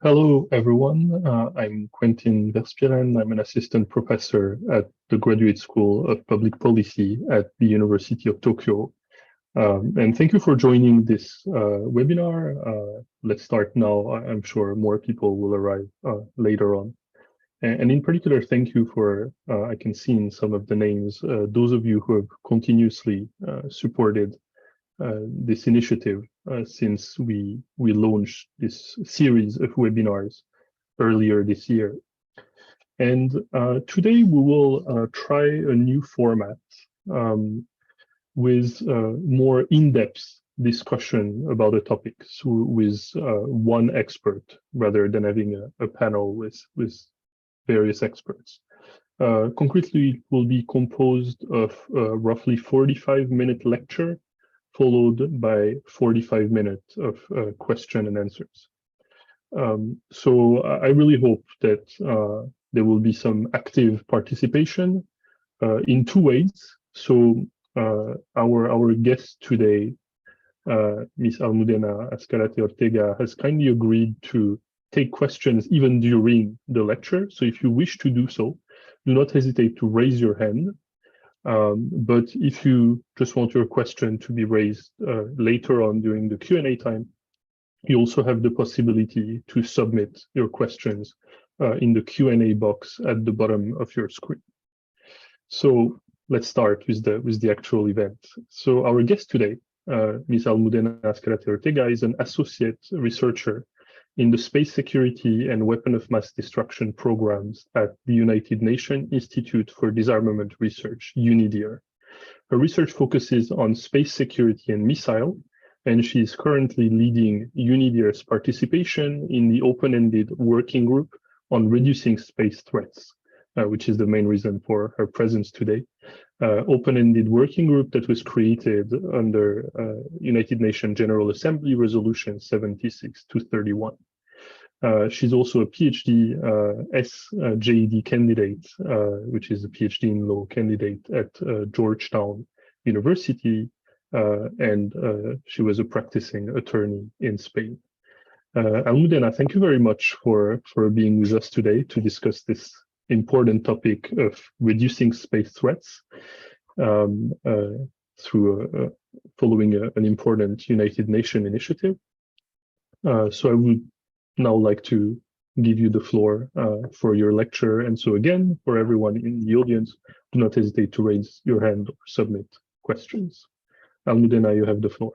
Hello, everyone. I'm Quentin Verspieren. I'm an assistant professor at the Graduate School of Public Policy at the University of Tokyo. And thank you for joining this webinar. Let's start now. I'm sure more people will arrive later on. And in particular, thank you for, I can see in some of the names, those of you who have continuously supported this initiative since we launched this series of webinars earlier this year. And today we will try a new format with more in-depth discussion about a topic, so with one expert rather than having a panel with various experts. Concretely, it will be composed of a roughly 45-minute lecture followed by 45 minutes of question and answers. So I really hope that there will be some active participation in two ways. So our guest today, Ms. Almudena Azcárate Ortega, has kindly agreed to take questions even during the lecture. So if you wish to do so, do not hesitate to raise your hand. But if you just want your question to be raised later on during the Q&A time, you also have the possibility to submit your questions in the Q&A box at the bottom of your screen. So let's start with the actual event. So our guest today, Ms. Almudena Azcárate Ortega, is an associate researcher in the Space Security and Weapon of Mass Destruction programs at the United Nations Institute for Disarmament Research, UNIDIR. Her research focuses on space security and missile, and she is currently leading UNIDIR's participation in the open-ended working group on reducing space threats, which is the main reason for her presence today. Open-ended working group that was created under United Nations General Assembly Resolution 76-231. She's also a PhD SJD candidate, which is a PhD in law candidate at Georgetown University, and she was a practicing attorney in Spain. Almudena, thank you very much for being with us today to discuss this important topic of reducing space threats through following an important United Nations initiative. So I would now like to give you the floor for your lecture. And so again, for everyone in the audience, do not hesitate to raise your hand or submit questions. Almudena, you have the floor.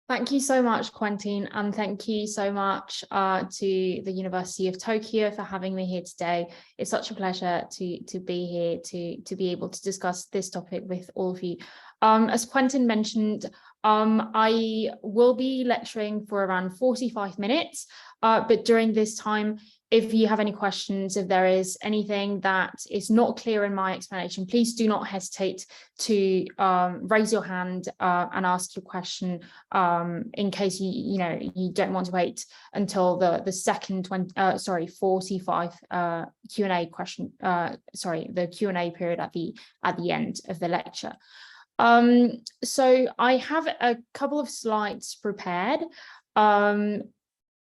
Thank you so much, Quentin, and thank you so much to the University of Tokyo for having me here today. It's such a pleasure to be here, to be able to discuss this topic with all of you. As Quentin mentioned, I will be lecturing for around 45 minutes, but during this time, if you have any questions, if there is anything that is not clear in my explanation, please do not hesitate to raise your hand and ask your question in case you don't want to wait until the second 45 Q&A question. The Q&A period at the end of the lecture. So I have a couple of slides prepared.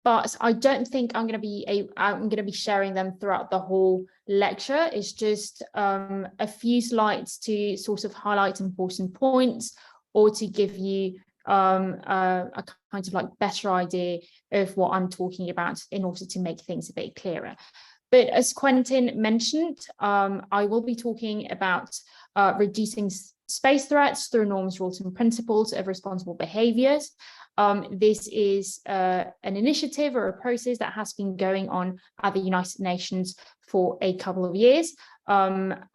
But I don't think I'm going to be sharing them throughout the whole lecture. It's just a few slides to sort of highlight important points or to give you a kind of like better idea of what I'm talking about in order to make things a bit clearer. But as Quentin mentioned, I will be talking about reducing space threats through norms, rules, and principles of responsible behaviors. This is an initiative or a process that has been going on at the United Nations for a couple of years,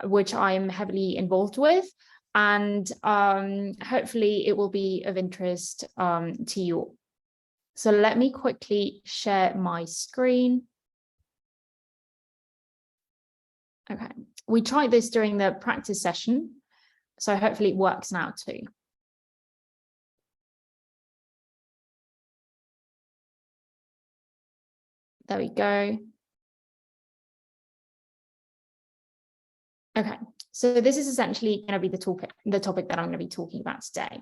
which I am heavily involved with, and hopefully it will be of interest to you all. So let me quickly share my screen. Okay, we tried this during the practice session, so hopefully it works now too. There we go. Okay, so this is essentially going to be the topic that I'm going to be talking about today.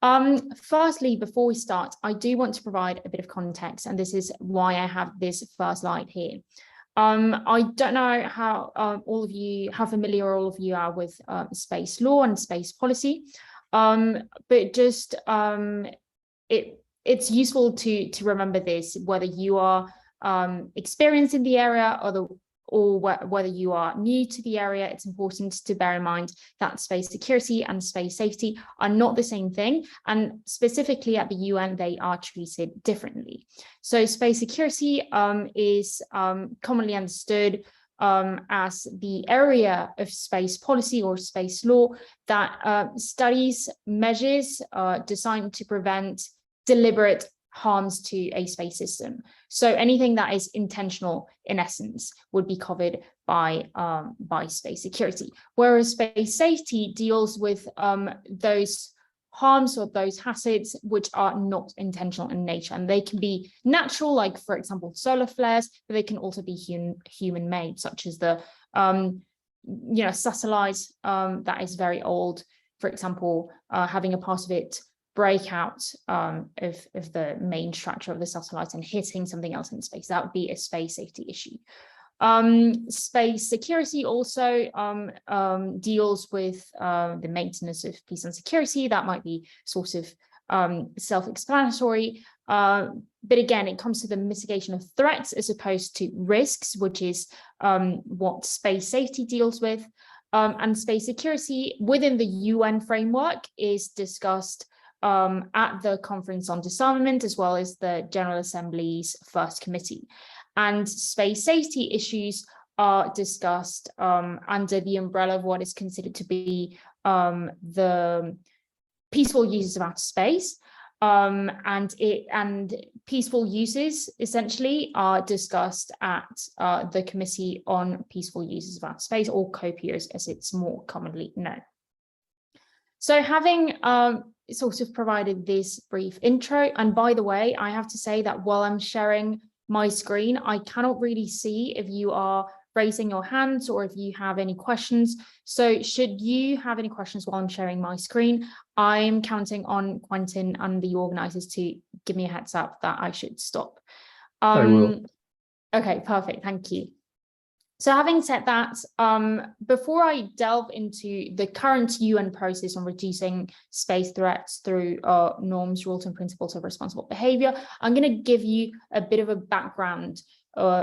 Firstly, before we start, I do want to provide a bit of context, and this is why I have this first slide here. I don't know how how familiar all of you are with space law and space policy, but just it's useful to remember this, whether you are experienced in the area or whether you are new to the area. It's important to bear in mind that space security and space safety are not the same thing, and specifically at the UN, they are treated differently. So space security is commonly understood as the area of space policy or space law that studies measures designed to prevent deliberate harms to a space system. So anything that is intentional, in essence, would be covered by space security. Whereas space safety deals with those harms or those hazards which are not intentional in nature, and they can be natural, like for example solar flares, but they can also be human-made, such as the satellite that is very old, for example, having a part of it break out of the main structure of the satellite and hitting something else in space. That would be a space safety issue. Space security also deals with the maintenance of peace and security. That might be sort of self-explanatory, but again, it comes to the mitigation of threats as opposed to risks, which is what space safety deals with. And space security within the UN framework is discussed at the Conference on Disarmament, as well as the General Assembly's First Committee. And space safety issues are discussed under the umbrella of what is considered to be the peaceful uses of outer space. And peaceful uses essentially are discussed at the Committee on Peaceful Uses of Outer Space, or COPUOS as it's more commonly known. So having sort of provided this brief intro, and by the way, I have to say that while I'm sharing my screen, I cannot really see if you are raising your hands or if you have any questions. So should you have any questions while I'm sharing my screen, I'm counting on Quentin and the organizers to give me a heads up that I should stop. I will. Okay, perfect, thank you. So having said that, before I delve into the current UN process on reducing space threats through norms, rules, and principles of responsible behavior, I'm going to give you a bit of a background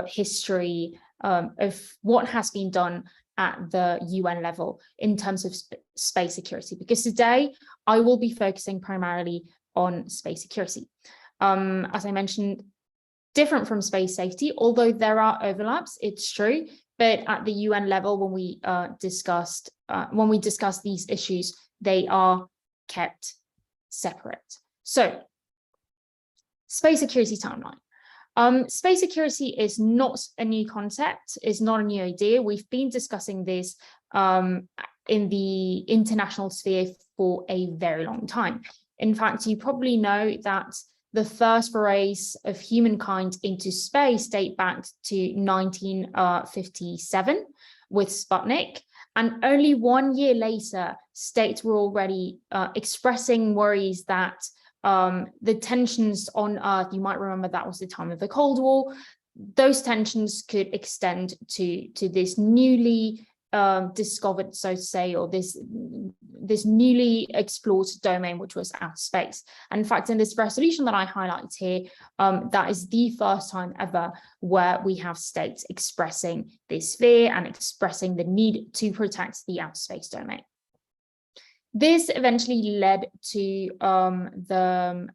history of what has been done at the UN level in terms of space security, because today I will be focusing primarily on space security. As I mentioned, different from space safety, although there are overlaps, it's true. But at the UN level, when we discuss these issues, they are kept separate. So, space security timeline. Space security is not a new concept, is not a new idea. We've been discussing this in the international sphere for a very long time. In fact, you probably know that the first forays of humankind into space date back to 1957 with Sputnik. And only 1 year later, states were already expressing worries that the tensions on Earth, you might remember that was the time of the Cold War, those tensions could extend to this newly discovered, so to say, or this newly explored domain, which was outer space. And in fact, in this resolution that I highlight here, that is the first time ever where we have states expressing this fear and expressing the need to protect the outer space domain. This eventually led to the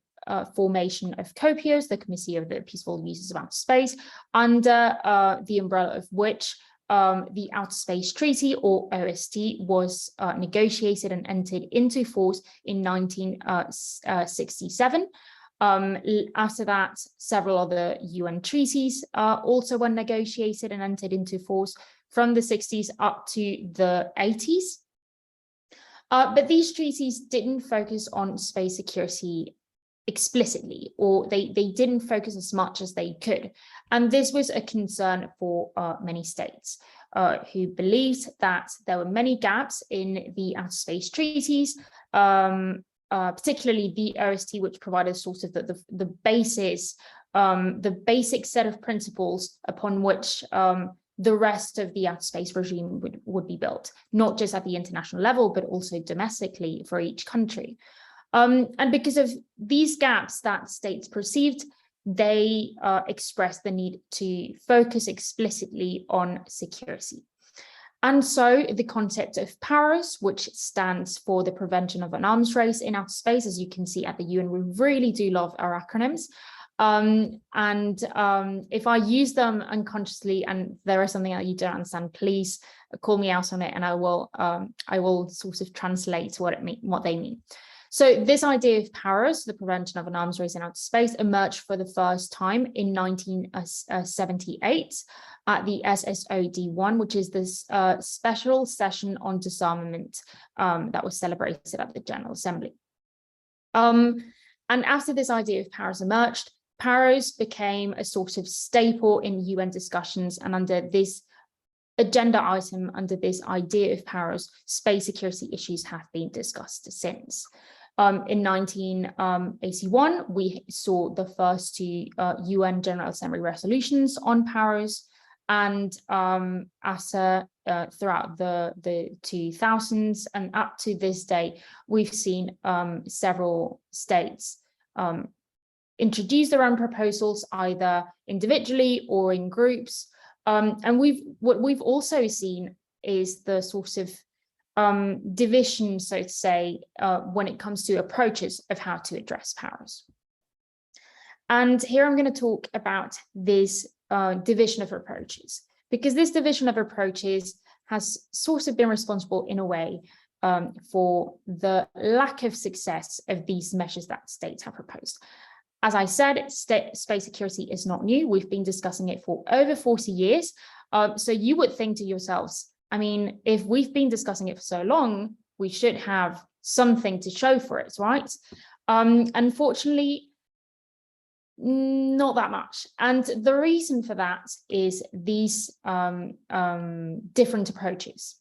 formation of COPUOS, the Committee of the Peaceful Uses of Outer Space, under the umbrella of which the Outer Space Treaty, or OST, was negotiated and entered into force in 1967. After that, several other UN treaties also were negotiated and entered into force from the 60s up to the 80s. But these treaties didn't focus on space security explicitly, or they didn't focus as much as they could. And this was a concern for many states who believed that there were many gaps in the outer space treaties, particularly the OST, which provided sort of the basis, the basic set of principles upon which the rest of the outer space regime would be built, not just at the international level, but also domestically for each country. And because of these gaps that states perceived, they expressed the need to focus explicitly on security. And so the concept of PAROS, which stands for the Prevention of an Arms Race in Outer Space, as you can see at the UN, we really do love our acronyms. If I use them unconsciously and there is something that you don't understand, please call me out on it, and I will sort of translate what they mean. So this idea of PAROS, the Prevention of an Arms Race in Outer Space, emerged for the first time in 1978 at the SSOD1, which is this special session on disarmament that was celebrated at the General Assembly. And after this idea of PAROS emerged, PAROS became a sort of staple in UN discussions, and under this agenda item, under this idea of PAROS, space security issues have been discussed since. In 1981, we saw the first two UN General Assembly resolutions on PAROS, and throughout the 2000s and up to this day, we've seen several states introduce their own proposals, either individually or in groups. And what we've also seen is the sort of division, so to say, when it comes to approaches of how to address PAROS. And here I'm going to talk about this division of approaches, because this division of approaches has sort of been responsible in a way for the lack of success of these measures that states have proposed. As I said, space security is not new. We've been discussing it for over 40 years. So you would think to yourselves, I mean, if we've been discussing it for so long, we should have something to show for it, right? Unfortunately, not that much. And the reason for that is these different approaches.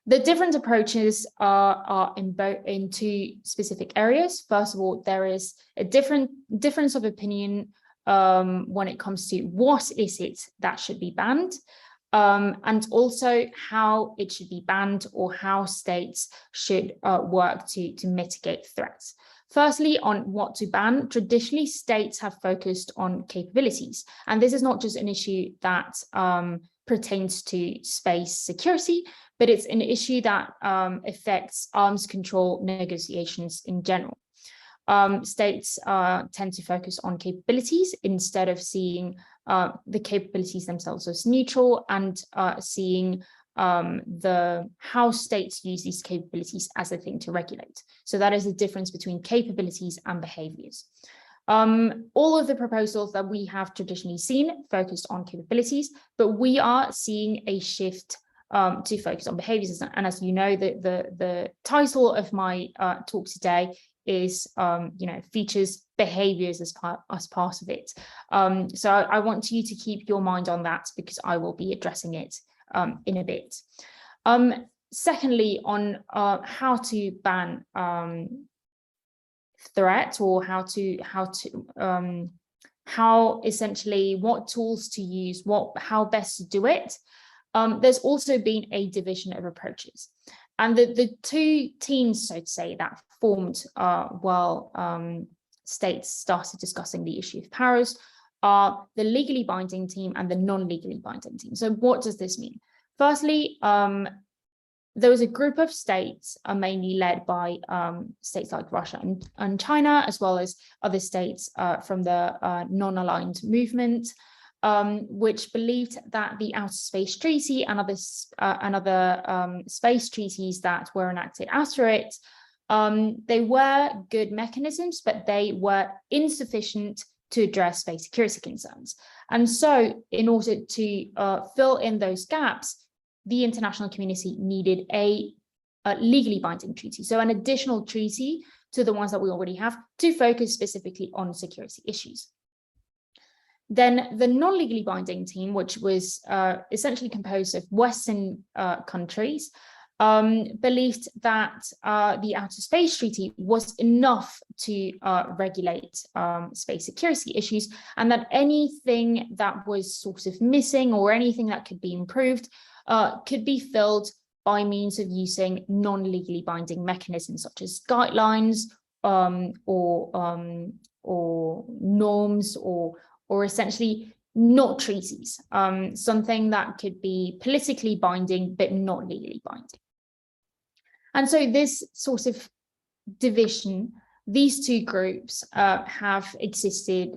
The different approaches are in two specific areas. First of all, there is a difference of opinion when it comes to what is it that should be banned, and also how it should be banned, or how states should work to mitigate threats. Firstly, on what to ban, traditionally states have focused on capabilities. And this is not just an issue that pertains to space security, but it's an issue that affects arms control negotiations in general. States tend to focus on capabilities instead of seeing the capabilities themselves as neutral, and seeing how states use these capabilities as a thing to regulate. So that is the difference between capabilities and behaviors. All of the proposals that we have traditionally seen focused on capabilities, but we are seeing a shift to focus on behaviors. And as you know, the title of my talk today is, features behaviors as part of it. So I want you to keep your mind on that, because I will be addressing it in a bit. Secondly, on how to ban threat, or how essentially what tools to use, how best to do it. There's also been a division of approaches, and the two teams, so to say, that formed while states started discussing the issue of PAROS are the legally binding team and the non-legally binding team. So what does this mean? Firstly, there was a group of states mainly led by states like Russia and China, as well as other states from the non-aligned movement, which believed that the Outer Space Treaty and other space treaties that were enacted after it, they were good mechanisms, but they were insufficient to address space security concerns. And so in order to fill in those gaps, the international community needed a legally binding treaty, so an additional treaty to the ones that we already have, to focus specifically on security issues. Then the non-legally binding team, which was essentially composed of Western countries, believed that the Outer Space Treaty was enough to regulate space security issues, and that anything that was sort of missing or anything that could be improved could be filled by means of using non-legally binding mechanisms such as guidelines or norms or essentially not treaties, something that could be politically binding but not legally binding. And so this sort of division, these two groups have existed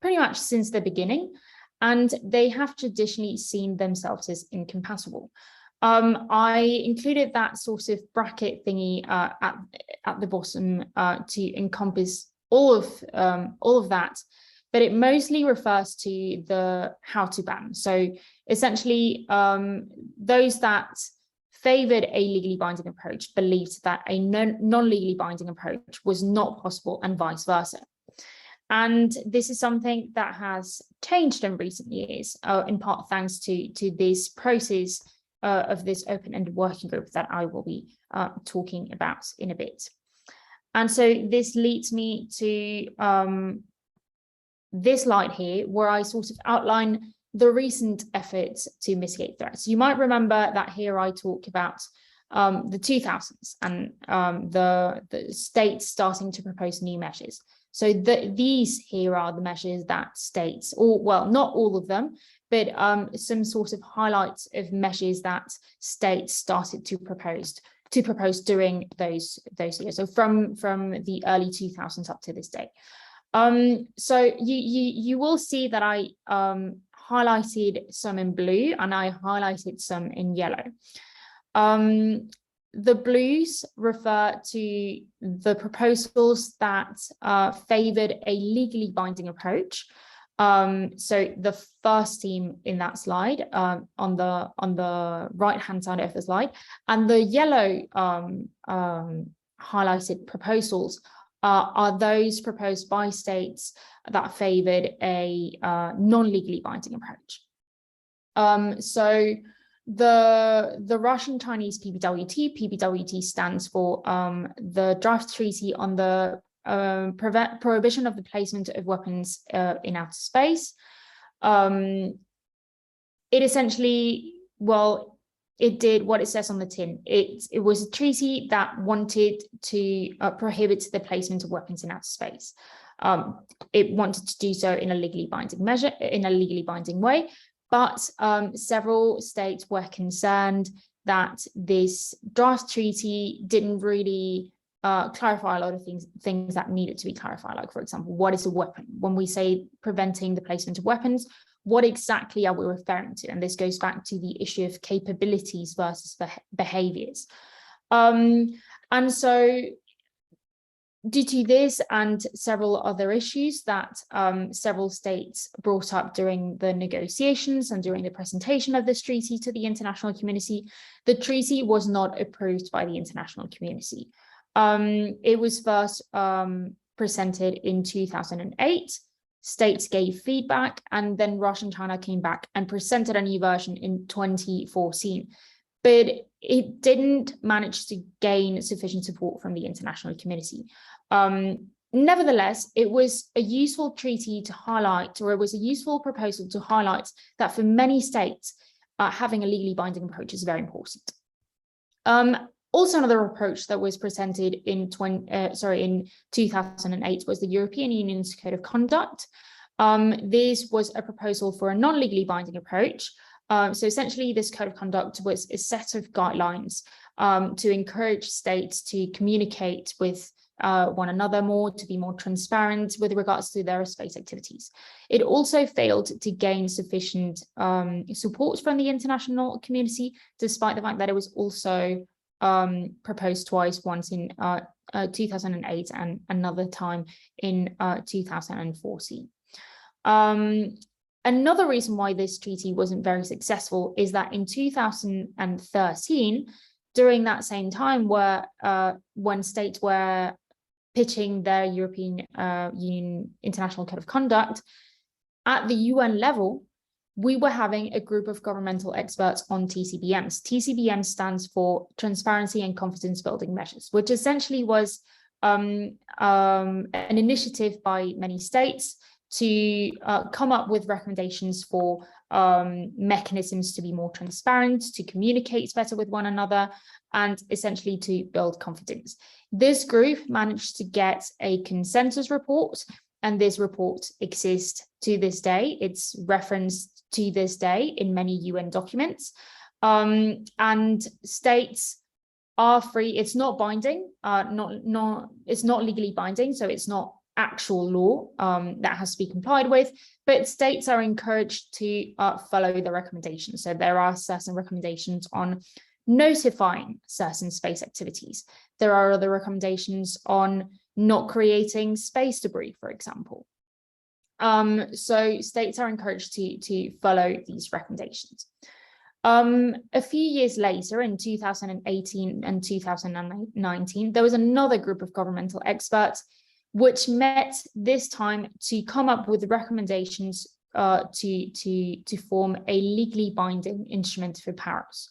pretty much since the beginning, and they have traditionally seen themselves as incompatible. I included that sort of bracket thingy at the bottom to encompass all of that, but it mostly refers to the how to ban. So essentially, those that favored a legally binding approach believed that a non-legally binding approach was not possible, and vice versa. And this is something that has changed in recent years, in part thanks to this process of this open-ended working group that I will be talking about in a bit. And so this leads me to this slide here, where I sort of outline the recent efforts to mitigate threats. You might remember that here I talk about the 2000s and the states starting to propose new measures. So these here are the measures that states, or well, not all of them, but some sort of highlights of measures that states started to propose during those years. So from the early 2000s up to this day. So you will see that I highlighted some in blue and I highlighted some in yellow. The blues refer to the proposals that favored a legally binding approach. So the first team in that slide on the right-hand side of the slide, and the yellow highlighted proposals are those proposed by states that favored a non-legally binding approach. So the Russian-Chinese PBWT stands for the Draft Treaty on the Prohibition of the Placement of Weapons in Outer Space. It essentially, well, it did what it says on the tin. It was a treaty that wanted to prohibit the placement of weapons in outer space. It wanted to do so in a legally binding measure, in a legally binding way, but several states were concerned that this draft treaty didn't really clarify a lot of things that needed to be clarified. Like, for example, what is a weapon? When we say preventing the placement of weapons, what exactly are we referring to? And this goes back to the issue of capabilities versus behaviors. And so due to this and several other issues that several states brought up during the negotiations and during the presentation of this treaty to the international community, the treaty was not approved by the international community. It was first presented in 2008. States gave feedback, and then Russia and China came back and presented a new version in 2014. But it didn't manage to gain sufficient support from the international community. Nevertheless, it was a useful treaty to highlight, or it was a useful proposal to highlight that for many states, having a legally binding approach is very important. Also, another approach that was presented in 2008 was the European Union's Code of Conduct. This was a proposal for a non-legally binding approach. So essentially, this Code of Conduct was a set of guidelines to encourage states to communicate with one another more, to be more transparent with regards to their space activities. It also failed to gain sufficient support from the international community, despite the fact that it was also proposed twice, once in 2008 and another time in 2014. Another reason why this treaty wasn't very successful is that in 2013, during that same time where when states were pitching their European Union International Code of Conduct, at the UN level, we were having a group of governmental experts on TCBMs. TCBM stands for Transparency and Confidence Building Measures, which essentially was an initiative by many states to come up with recommendations for mechanisms to be more transparent, to communicate better with one another, and essentially to build confidence. This group managed to get a consensus report, and this report exists to this day. It's referenced to this day in many UN documents. And states are free. It's not binding, it's not legally binding, so it's not actual law that has to be complied with, but states are encouraged to follow the recommendations. So there are certain recommendations on notifying certain space activities. There are other recommendations on not creating space debris, for example. So states are encouraged to follow these recommendations. A few years later, in 2018 and 2019, there was another group of governmental experts which met this time to come up with recommendations to form a legally binding instrument for Paris.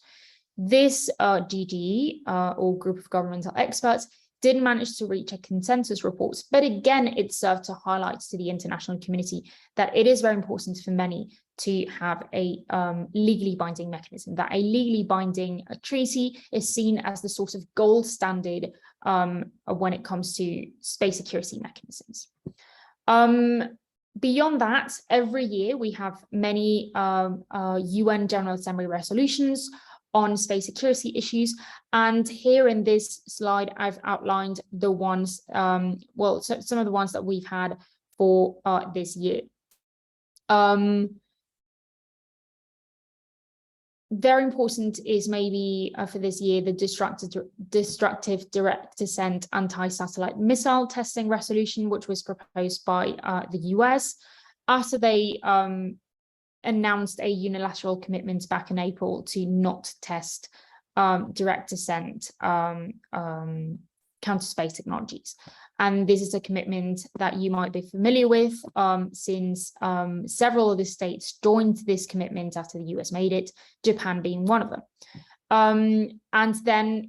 This GGE, or group of governmental experts, didn't manage to reach a consensus report, but again, it served to highlight to the international community that it is very important for many to have a legally binding mechanism, that a legally binding treaty is seen as the sort of gold standard when it comes to space security mechanisms. Beyond that, every year we have many UN General Assembly resolutions on space security issues. And here in this slide, I've outlined the ones, well, so some of the ones that we've had for this year. Very important is maybe for this year, the destructive direct descent anti-satellite missile testing resolution, which was proposed by the US after they announced a unilateral commitment back in April to not test direct descent counter space technologies. And this is a commitment that you might be familiar with since several of the states joined this commitment after the US made it, Japan being one of them. And then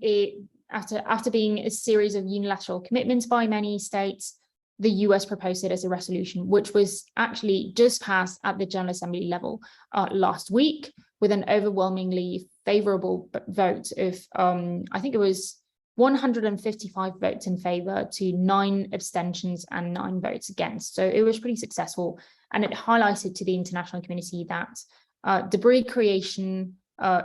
after being a series of unilateral commitments by many states, the US proposed it as a resolution, which was actually just passed at the General Assembly level last week with an overwhelmingly favorable vote of, I think it was 155 votes in favor to 9 abstentions and 9 votes against. So it was pretty successful. And it highlighted to the international community that debris creation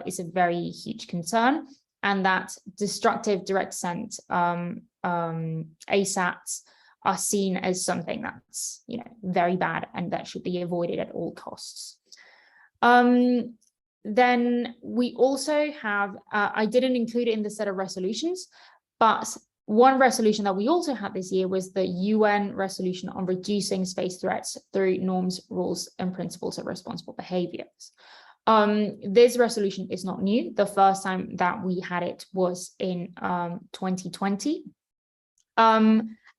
is a very huge concern, and that destructive direct descent ASATs are seen as something that's, you know, very bad and that should be avoided at all costs. Then we also have, I didn't include it in the set of resolutions, but one resolution that we also had this year was the UN resolution on reducing space threats through norms, rules, and principles of responsible behaviors. This resolution is not new. The first time that we had it was in 2020.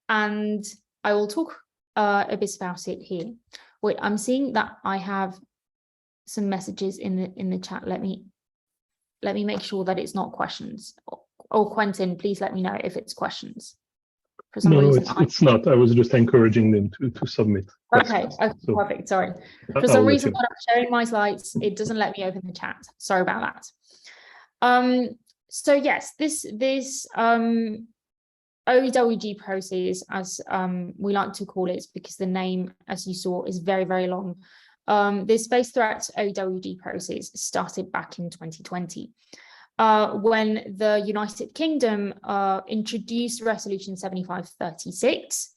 And I will talk a bit about it here. Wait, I'm seeing that I have some messages in the chat. Let me make sure that it's not questions. Oh, Quentin, please let me know if it's questions. For some reason, it's not. I was just encouraging them to submit. Okay, so, perfect. Sorry. For some reason, when I'm sharing my slides, it doesn't let me open the chat. Sorry about that. So yes, this OEWG process, as we like to call it, because the name, as you saw, is very, very long. This space threat OEWG process started back in 2020 when the United Kingdom introduced Resolution 7536.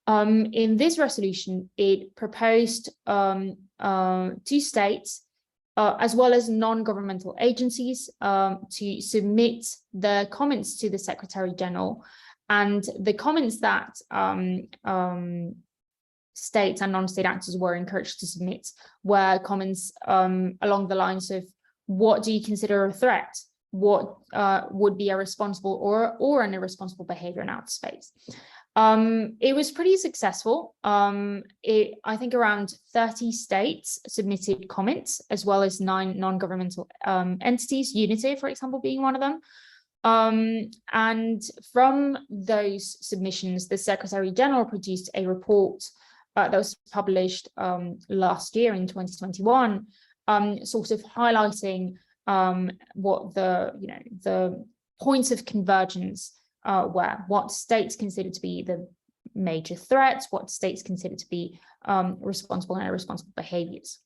In this resolution, it proposed to states, as well as non-governmental agencies, to submit their comments to the Secretary General. And the comments that states and non-state actors were encouraged to submit were comments along the lines of, what do you consider a threat? What would be a responsible or an irresponsible behavior in outer space? It was pretty successful. I think around 30 states submitted comments, as well as 9 non-governmental entities, UNIDIR, for example, being one of them. And from those submissions, the Secretary General produced a report that was published last year in 2021, sort of highlighting what the points of convergence were, what states considered to be the major threats, what states considered to be responsible and irresponsible behaviors.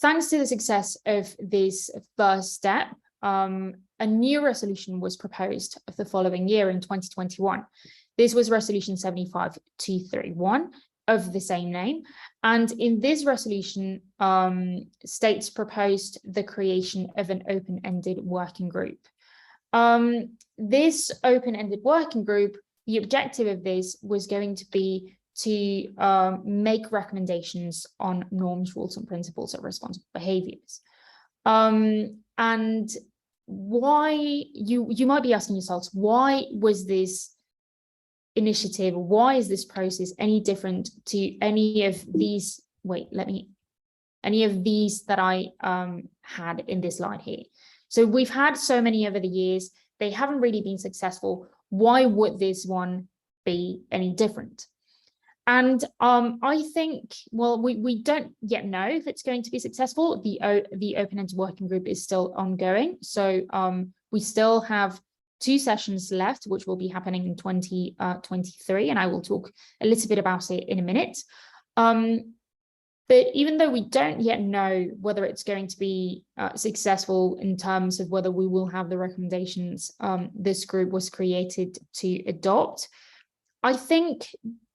Thanks to the success of this first step, a new resolution was proposed the following year in 2021. This was Resolution 75231 of the same name. And in this resolution, states proposed the creation of an open-ended working group. This open-ended working group, the objective of this was going to be to make recommendations on norms, rules, and principles of responsible behaviors. And why, you might be asking yourselves, why was this initiative, why is this process any different to any of these, any of these that I had in this slide here? So we've had so many over the years, they haven't really been successful. Why would this one be any different? And I think, well, we don't yet know if it's going to be successful. The open-ended working group is still ongoing. So we still have 2 sessions left, which will be happening in 2023, and I will talk a little bit about it in a minute. But even though we don't yet know whether it's going to be successful in terms of whether we will have the recommendations this group was created to adopt, I think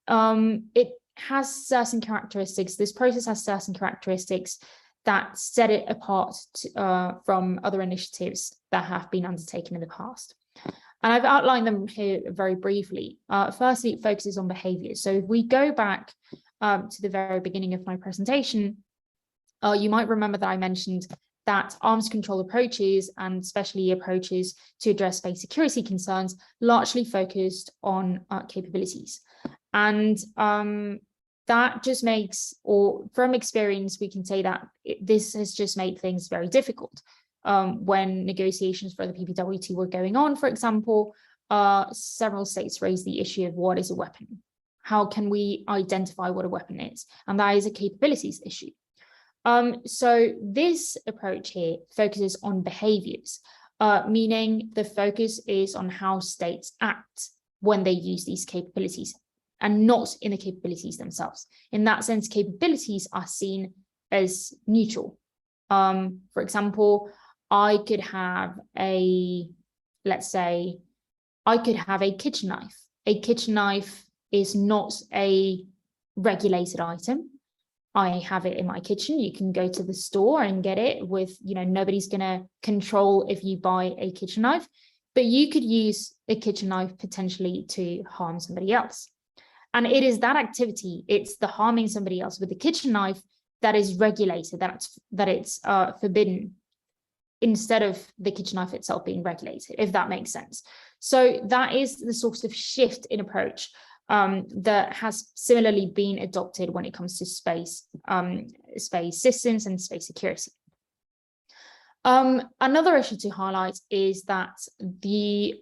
it has certain characteristics. This process has certain characteristics that set it apart from other initiatives that have been undertaken in the past. And I've outlined them here very briefly. Firstly, it focuses on behaviors. So if we go back to the very beginning of my presentation, you might remember that I mentioned that arms control approaches, and especially approaches to address space security concerns, largely focused on capabilities. And that just makes, or from experience, we can say that this has just made things very difficult. When negotiations for the PPWT were going on, for example, several states raised the issue of what is a weapon? How can we identify what a weapon is? And that is a capabilities issue. So this approach here focuses on behaviors, meaning the focus is on how states act when they use these capabilities, and not in the capabilities themselves. In that sense, capabilities are seen as neutral. For example, I could have let's say, I could have a kitchen knife. A kitchen knife is not a regulated item. I have it in my kitchen. You can go to the store and get it with, nobody's going to control if you buy a kitchen knife, but you could use a kitchen knife potentially to harm somebody else. And it is that activity, it's the harming somebody else with the kitchen knife that is regulated, that it's forbidden, instead of the kitchen knife itself being regulated, if that makes sense. So that is the sort of shift in approach that has similarly been adopted when it comes to space systems and space security. Another issue to highlight is that the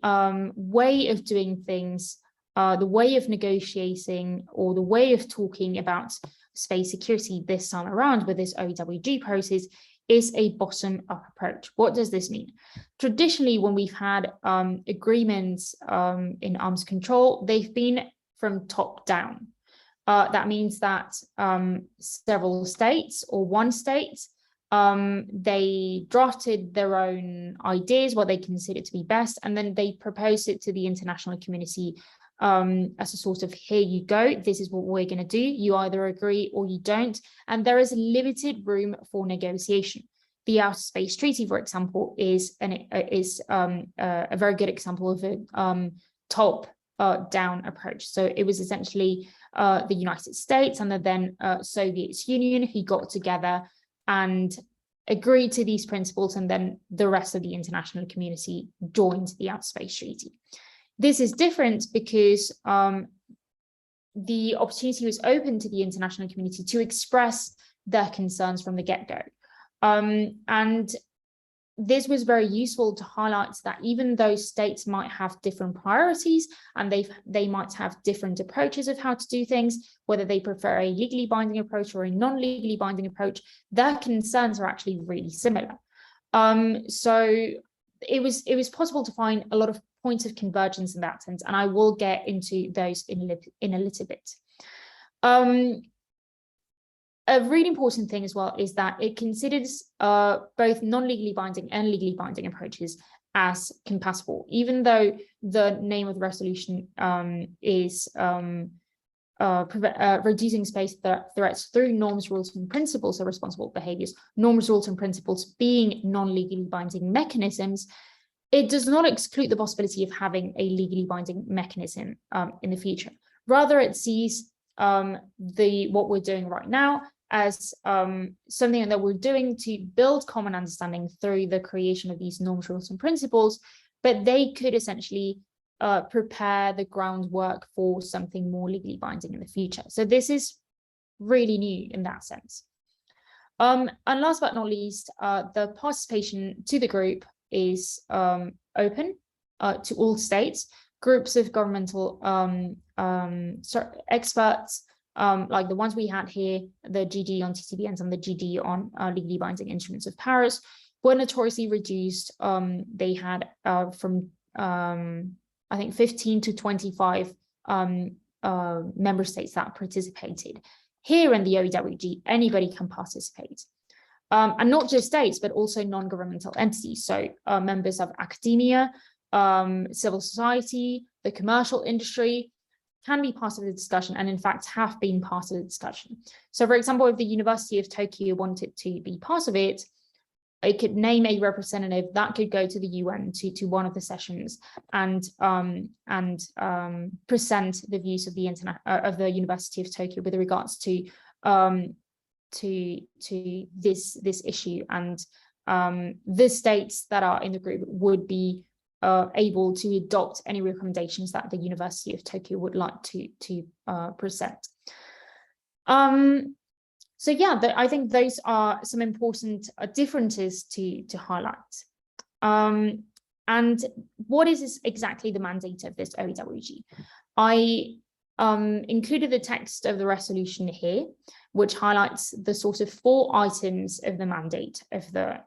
way of doing things, the way of negotiating, or the way of talking about space security this time around with this OEWG process is a bottom-up approach. What does this mean? Traditionally, when we've had agreements in arms control, they've been from top down. That means that several states, or one state, they drafted their own ideas, what they considered to be best, and then they proposed it to the international community as a sort of, here you go, this is what we're going to do, you either agree or you don't, and there is limited room for negotiation. The Outer Space Treaty, for example, is a very good example of a top-down approach. So it was essentially the United States and the then Soviet Union who got together and agreed to these principles, and then the rest of the international community joined the Outer Space Treaty. This is different because the opportunity was open to the international community to express their concerns from the get-go. And this was very useful to highlight that even though states might have different priorities and they might have different approaches of how to do things, whether they prefer a legally binding approach or a non-legally binding approach, their concerns are actually really similar. So it was possible to find a lot of points of convergence in that sense, and I will get into those in a little bit. A really important thing as well is that it considers both non-legally binding and legally binding approaches as compatible, even though the name of the resolution is reducing space threats through norms, rules, and principles of responsible behaviors, norms, rules, and principles being non-legally binding mechanisms. It does not exclude the possibility of having a legally binding mechanism in the future. Rather, it sees what we're doing right now as something that we're doing to build common understanding through the creation of these norms, rules, and principles, but they could essentially prepare the groundwork for something more legally binding in the future. So this is really new in that sense. And last but not least, the participation to the group is open to all states. Groups of governmental experts, like the ones we had here, the GD on TTBNs and the GD on legally binding instruments of Paris, were notoriously reduced. They had from I think 15 to 25 member states that participated. Here in the OEWG, anybody can participate. And not just states, but also non-governmental entities. So members of academia, civil society, the commercial industry can be part of the discussion, and in fact have been part of the discussion. So for example, if the University of Tokyo wanted to be part of it, it could name a representative that could go to the UN to one of the sessions and present the views of the University of Tokyo with regards to this issue, and the states that are in the group would be able to adopt any recommendations that the University of Tokyo would like to present. So yeah, I think those are some important differences to highlight. And what is exactly the mandate of this OEWG? I included the text of the resolution here, which highlights the sort of 4 items of the mandate of the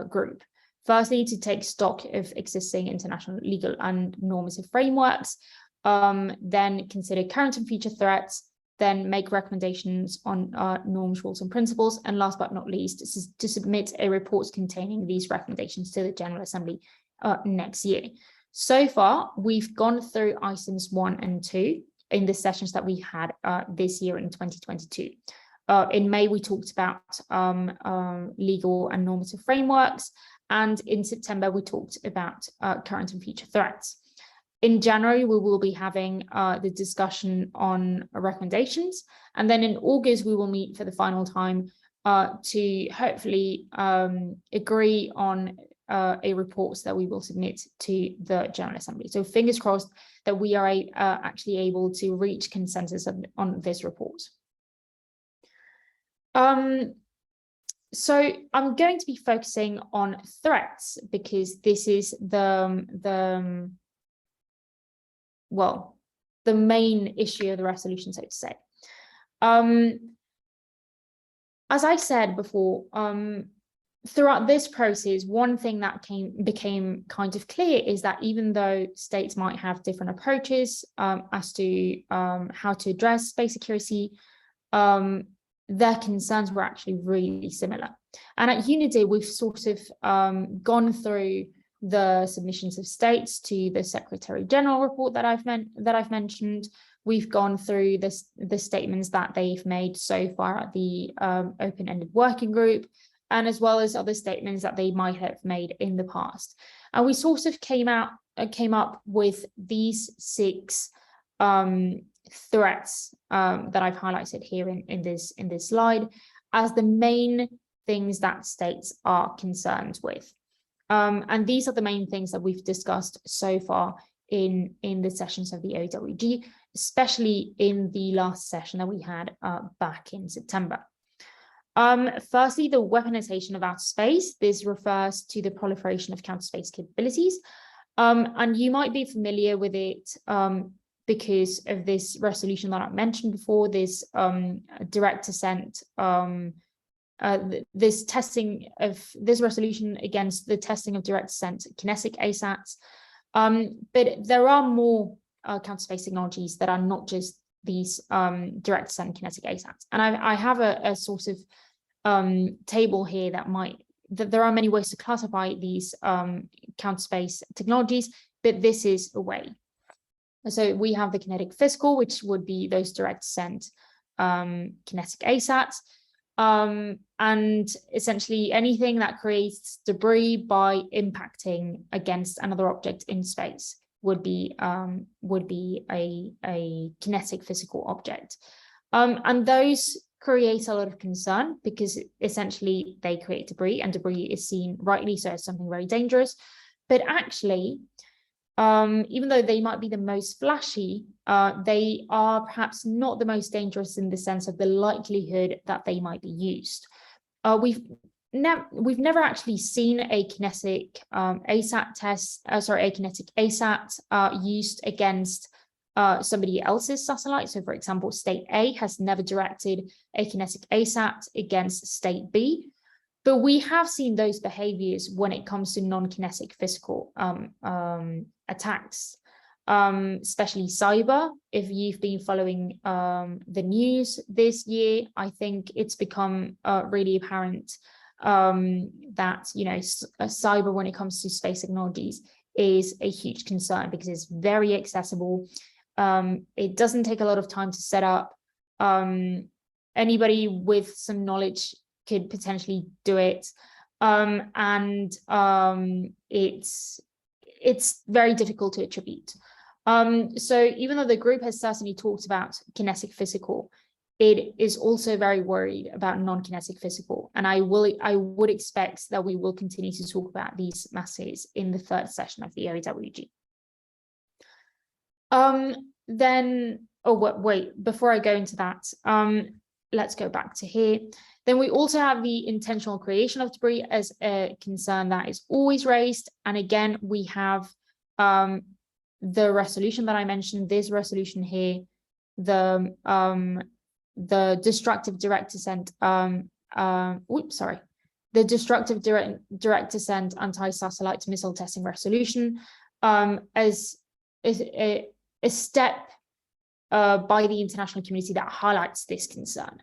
group. Firstly, to take stock of existing international legal and normative frameworks, then consider current and future threats, then make recommendations on norms, rules, and principles, and last but not least, to submit a report containing these recommendations to the General Assembly next year. So far, we've gone through items 1 and 2 in the sessions that we had this year in 2022. In May, we talked about legal and normative frameworks, and in September, we talked about current and future threats. In January, we will be having the discussion on recommendations, and then in August, we will meet for the final time to hopefully agree on a report that we will submit to the General Assembly. So fingers crossed that we are actually able to reach consensus on this report. So I'm going to be focusing on threats because this is the main issue of the resolution, so to say. As I said before, throughout this process, one thing that became kind of clear is that even though states might have different approaches as to how to address space security, their concerns were actually really similar. And at UNIDIR, we've sort of gone through the submissions of states to the Secretary General report that I've mentioned. We've gone through the statements that they've made so far at the open-ended working group, and as well as other statements that they might have made in the past. And we sort of came up with these 6 threats that I've highlighted here in this slide as the main things that states are concerned with. And these are the main things that we've discussed so far in the sessions of the OEWG, especially in the last session that we had back in September. Firstly, the weaponization of outer space. This refers to the proliferation of counter space capabilities. And you might be familiar with it because of this resolution that I mentioned before, this direct assent, this testing of this resolution against the testing of direct assent kinetic ASATs. But there are more counter space technologies that are not just these direct assent kinetic ASATs. And I have a sort of table here that there are many ways to classify these counter space technologies, but this is a way. So we have the kinetic physical, which would be those direct assent kinetic ASATs. And essentially anything that creates debris by impacting against another object in space would be a kinetic physical object. And those create a lot of concern because essentially they create debris, and debris is seen rightly so as something very dangerous. But actually, even though they might be the most flashy, they are perhaps not the most dangerous in the sense of the likelihood that they might be used. We've never actually seen a kinetic ASAT test, a kinetic ASAT used against somebody else's satellite. So, for example, State A has never directed a kinetic ASAT against State B. But we have seen those behaviors when it comes to non-kinetic physical attacks, especially cyber. If you've been following the news this year, I think it's become really apparent that, you know, cyber when it comes to space technologies is a huge concern because it's very accessible. It doesn't take a lot of time to set up. Anybody with some knowledge could potentially do it, and it's very difficult to attribute. So even though the group has certainly talked about kinetic physical, it is also very worried about non-kinetic physical, and I would expect that we will continue to talk about these masses in the third session of the OEWG. Wait, before I go into that, let's go back to here. Then we also have the intentional creation of debris as a concern that is always raised. And again, we have the resolution that I mentioned, this resolution here, the destructive direct assent, the destructive direct assent anti-satellite missile testing resolution as a step by the international community that highlights this concern.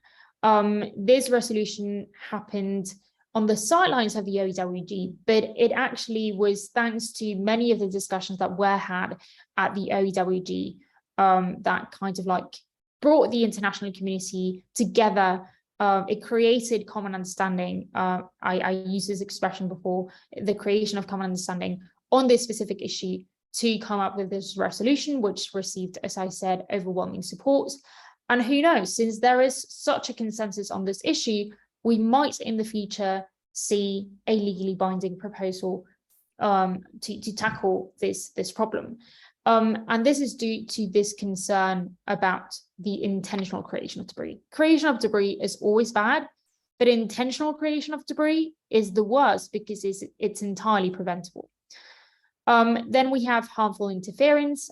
This resolution happened on the sidelines of the OEWG, but it actually was thanks to many of the discussions that were had at the OEWG that kind of like brought the international community together. It created common understanding. I used this expression before, the creation of common understanding on this specific issue to come up with this resolution, which received, as I said, overwhelming support. And who knows, since there is such a consensus on this issue, we might in the future see a legally binding proposal to tackle this problem. And this is due to this concern about the intentional creation of debris. Creation of debris is always bad, but intentional creation of debris is the worst because it's entirely preventable. Then we have harmful interference.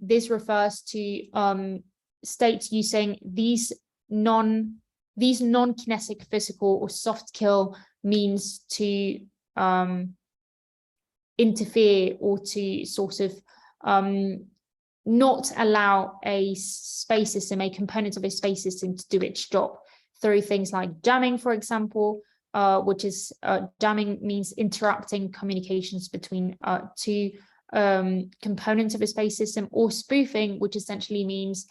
This refers to states using these non-kinetic physical or soft kill means to interfere or to sort of not allow a space system, a component of a space system to do its job through things like jamming, for example, which is jamming means interrupting communications between two components of a space system, or spoofing, which essentially means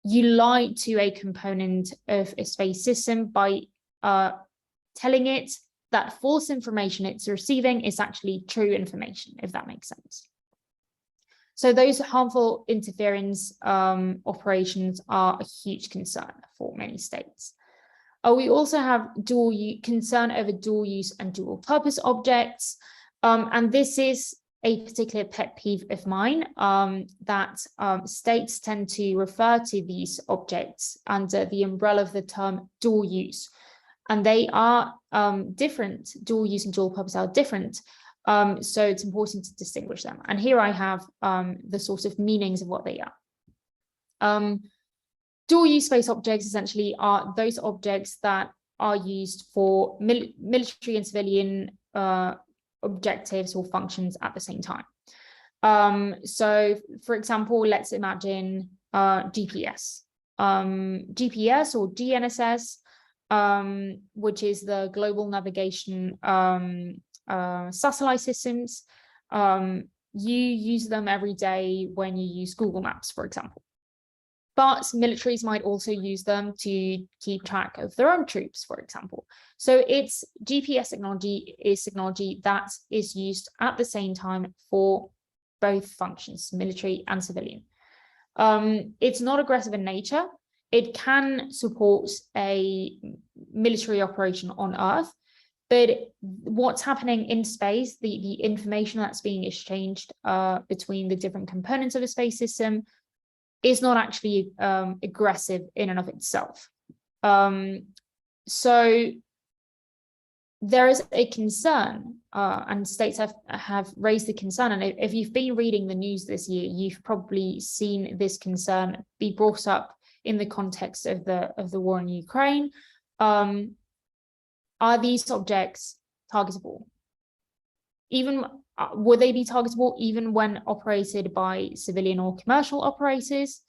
you lie to a component of a space system by telling it that false information it's receiving is actually true information, if that makes sense. So those harmful interference operations are a huge concern for many states. We also have concern over dual use and dual purpose objects. And this is a particular pet peeve of mine, that states tend to refer to these objects under the umbrella of the term dual use. And they are different. Dual use and dual purpose are different. So it's important to distinguish them. And here I have the sort of meanings of what they are. Dual use space objects essentially are those objects that are used for military and civilian objectives or functions at the same time. So for example, let's imagine GPS. GPS or GNSS, which is the global navigation satellite systems. You use them every day when you use Google Maps, for example. But militaries might also use them to keep track of their own troops, for example. So it's GPS technology is technology that is used at the same time for both functions, military and civilian. It's not aggressive in nature. It can support a military operation on Earth, but what's happening in space, the information that's being exchanged between the different components of a space system is not actually aggressive in and of itself. So there is a concern, and states have raised the concern. And if you've been reading the news this year, you've probably seen this concern be brought up in the context of the war in Ukraine. Are these objects targetable? Even would they be targetable even when operated by civilian or commercial operators?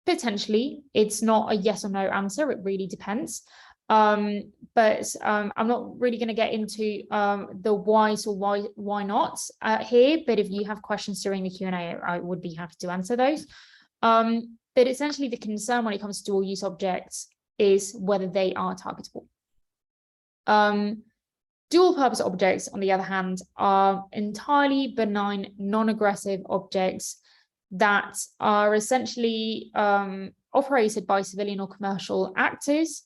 Potentially. It's not a yes or no answer. It really depends. But I'm not really going to get into the whys or why not here. But if you have questions during the Q&A, I would be happy to answer those. But essentially, the concern when it comes to dual use objects is whether they are targetable. Dual purpose objects, on the other hand, are entirely benign, non-aggressive objects that are essentially operated by civilian or commercial actors,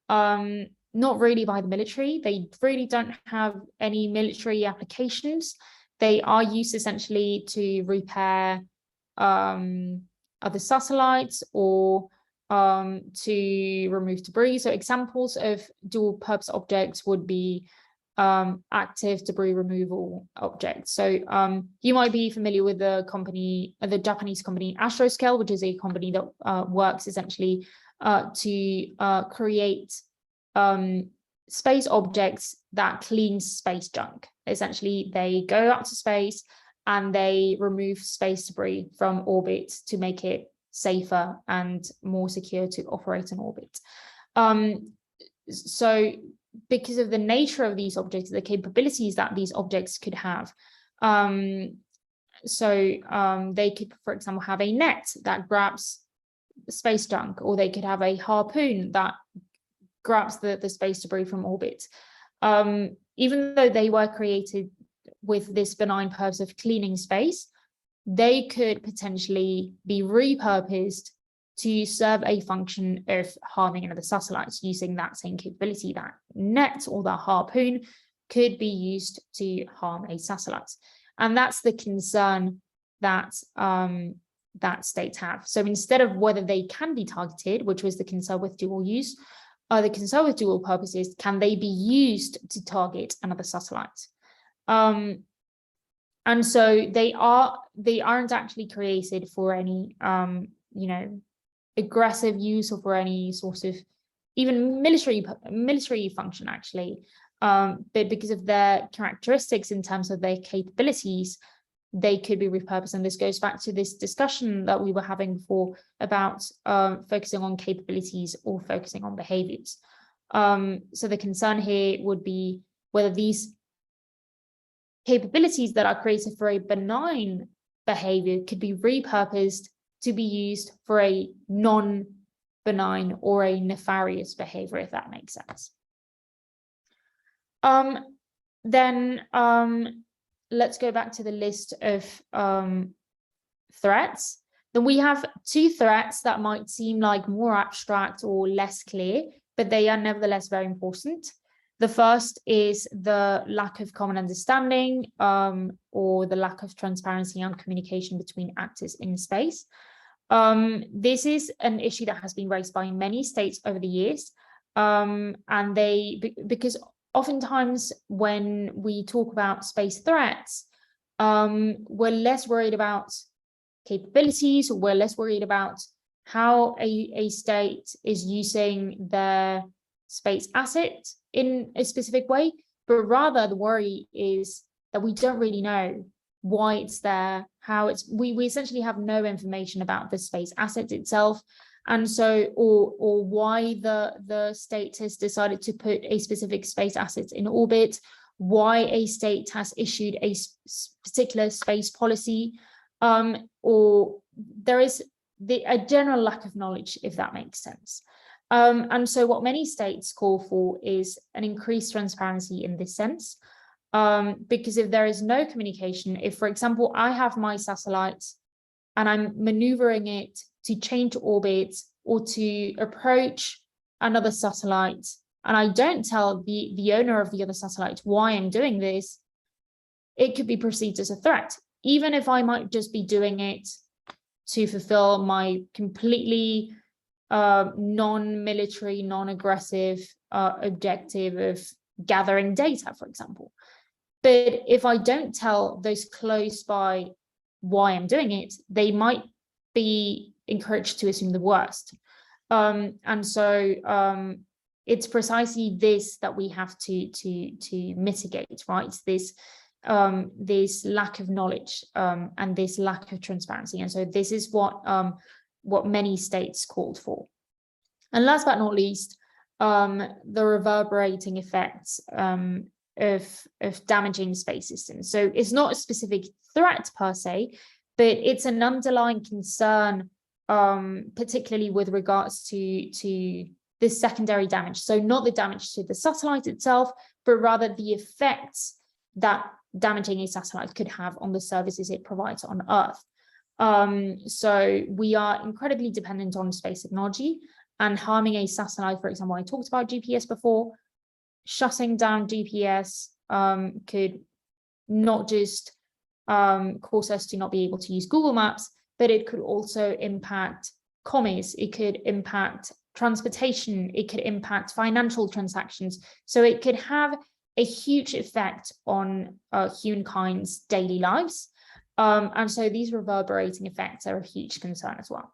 not really by the military. They really don't have any military applications. They are used essentially to repair other satellites or to remove debris. So examples of dual purpose objects would be active debris removal objects. So you might be familiar with the company, the Japanese company Astroscale, which is a company that works essentially to create space objects that clean space junk. Essentially, they go out to space and they remove space debris from orbit to make it safer and more secure to operate in orbit. So because of the nature of these objects, the capabilities that these objects could have, they could, for example, have a net that grabs space junk, or they could have a harpoon that grabs the space debris from orbit. Even though they were created with this benign purpose of cleaning space, they could potentially be repurposed to serve a function of harming another satellite using that same capability. That net or that harpoon could be used to harm a satellite. And that's the concern that that states have. So instead of whether they can be targeted, which was the concern with dual use, the concern with dual purpose is, can they be used to target another satellite? And so they aren't actually created for any aggressive use or for any sort of even military function, actually, but because of their characteristics in terms of their capabilities, they could be repurposed. And this goes back to this discussion that we were having before about focusing on capabilities or focusing on behaviors. So the concern here would be whether these capabilities that are created for a benign behavior could be repurposed to be used for a non-benign or a nefarious behavior, if that makes sense. Then let's go back to the list of threats. Then we have two threats that might seem like more abstract or less clear, but they are nevertheless very important. The first is the lack of common understanding or the lack of transparency and communication between actors in space. This is an issue that has been raised by many states over the years, and because oftentimes when we talk about space threats, we're less worried about capabilities, or we're less worried about how a state is using their space asset in a specific way, but rather the worry is that we don't really know why it's there, how it's, we essentially have no information about the space asset itself. And so, or why the state has decided to put a specific space asset in orbit, why a state has issued a particular space policy, or there is a general lack of knowledge, if that makes sense. And so what many states call for is an increased transparency in this sense, because if there is no communication, if, for example, I have my satellite and I'm maneuvering it to change orbit or to approach another satellite, and I don't tell the owner of the other satellite why I'm doing this, it could be perceived as a threat, even if I might just be doing it to fulfill my completely non-military, non-aggressive objective of gathering data, for example. But if I don't tell those close by why I'm doing it, they might be encouraged to assume the worst. And so it's precisely this that we have to mitigate, right? This lack of knowledge and this lack of transparency. And so this is what many states called for. And last but not least, the reverberating effects of damaging space systems. So it's not a specific threat per se, but it's an underlying concern, particularly with regards to this secondary damage. So not the damage to the satellite itself, but rather the effects that damaging a satellite could have on the services it provides on Earth. So we are incredibly dependent on space technology, and harming a satellite, for example, I talked about GPS before, shutting down GPS could not just cause us to not be able to use Google Maps, but it could also impact commerce, it could impact transportation, it could impact financial transactions. So it could have a huge effect on humankind's daily lives. And so these reverberating effects are a huge concern as well.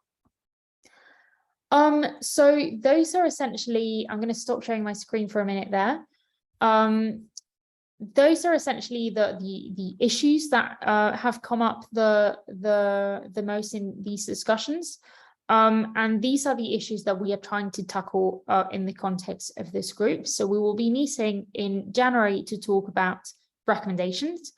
So those are essentially, I'm going to stop sharing my screen for a minute there. Those are essentially the issues that have come up the most in these discussions. And these are the issues that we are trying to tackle in the context of this group. So we will be meeting in January to talk about recommendations.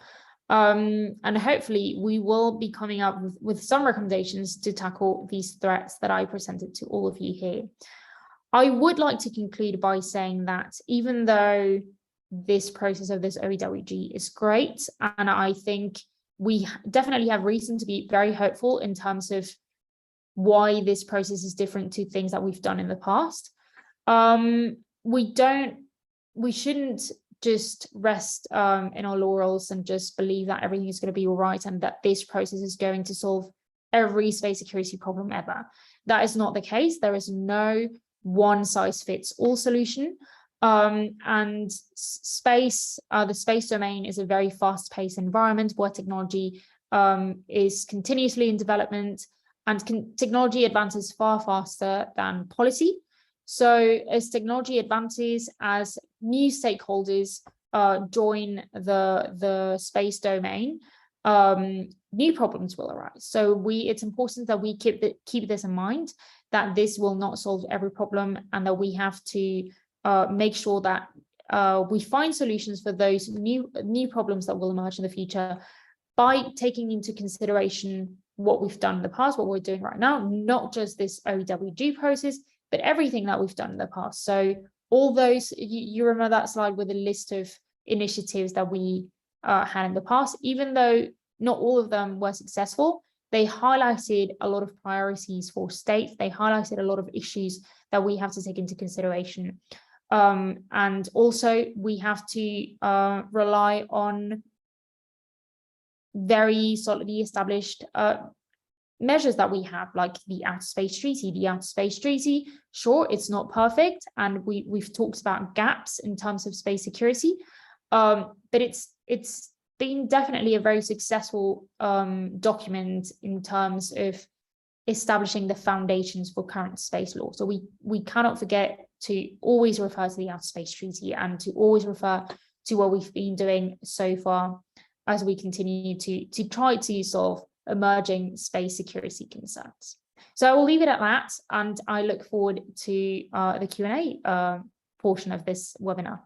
And hopefully we will be coming up with some recommendations to tackle these threats that I presented to all of you here. I would like to conclude by saying that even though this process of this OEWG is great, and I think we definitely have reason to be very hopeful in terms of why this process is different to things that we've done in the past, we shouldn't just rest in our laurels and just believe that everything is going to be all right and that this process is going to solve every space security problem ever. That is not the case. There is no one-size-fits-all solution. And space, the space domain is a very fast-paced environment where technology is continuously in development, and technology advances far faster than policy. So as technology advances, as new stakeholders join the space domain, new problems will arise. So it's important that we keep this in mind, that this will not solve every problem, and that we have to make sure that we find solutions for those new problems that will emerge in the future by taking into consideration what we've done in the past, what we're doing right now, not just this OEWG process, but everything that we've done in the past. So all those, you remember that slide with a list of initiatives that we had in the past, even though not all of them were successful, they highlighted a lot of priorities for states. They highlighted a lot of issues that we have to take into consideration. And also we have to rely on very solidly established measures that we have, like the Outer Space Treaty. The Outer Space Treaty, sure, it's not perfect, and we've talked about gaps in terms of space security, but it's been definitely a very successful document in terms of establishing the foundations for current space law. So we cannot forget to always refer to the Outer Space Treaty and to always refer to what we've been doing so far as we continue to try to solve emerging space security concerns. So I will leave it at that, and I look forward to the Q&A portion of this webinar.